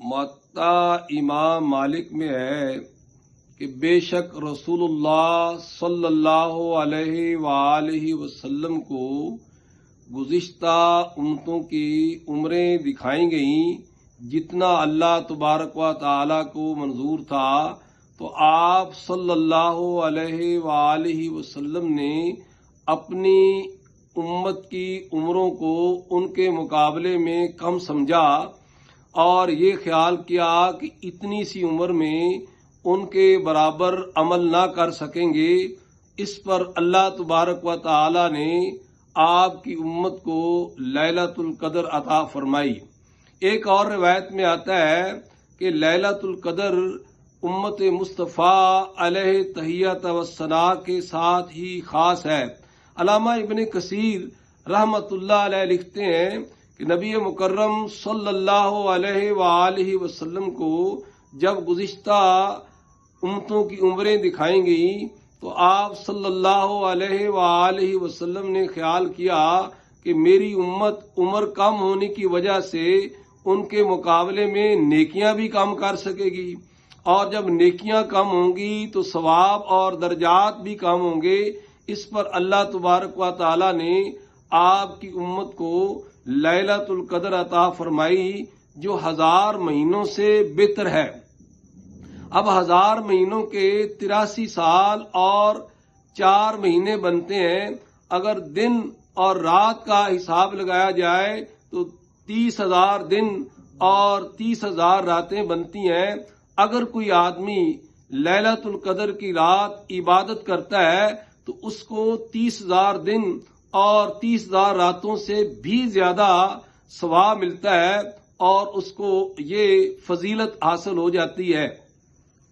موطا امام مالک میں ہے کہ بے شک رسول اللہ صلی اللہ علیہ وآلہ وسلم کو گزشتہ امتوں کی عمریں دکھائی گئیں جتنا اللہ تبارک و تعالی کو منظور تھا، تو آپ صلی اللہ علیہ وآلہ وسلم نے اپنی امت کی عمروں کو ان کے مقابلے میں کم سمجھا اور یہ خیال کیا کہ اتنی سی عمر میں ان کے برابر عمل نہ کر سکیں گے۔ اس پر اللہ تبارک و تعالی نے آپ کی امت کو لیلۃ القدر عطا فرمائی۔ ایک اور روایت میں آتا ہے کہ لیلۃ القدر امت مصطفیٰ علیہ تحیۃ والثناء کے ساتھ ہی خاص ہے۔ علامہ ابن کثیر رحمۃ اللہ علیہ لکھتے ہیں کہ نبی مکرم صلی اللہ علیہ وآلہ وسلم کو جب گزشتہ امتوں کی عمریں دکھائیں گئیں تو آپ صلی اللہ علیہ وآلہ وسلم نے خیال کیا کہ میری امت عمر کم ہونے کی وجہ سے ان کے مقابلے میں نیکیاں بھی کم کر سکے گی، اور جب نیکیاں کم ہوں گی تو ثواب اور درجات بھی کم ہوں گے۔ اس پر اللہ تبارک و تعالی نے آپ کی امت کو لیلۃ القدر عطا فرمائی جو 1000 مہینوں سے بہتر ہے۔ اب 1000 مہینوں کے 83 سال اور 4 مہینے بنتے ہیں۔ اگر دن اور رات کا حساب لگایا جائے تو 30,000 دن اور 30,000 راتیں بنتی ہیں۔ اگر کوئی آدمی لیلۃ القدر کی رات عبادت کرتا ہے تو اس کو 30,000 دن اور 30,000 راتوں سے بھی زیادہ ثواب ملتا ہے اور اس کو یہ فضیلت حاصل ہو جاتی ہے۔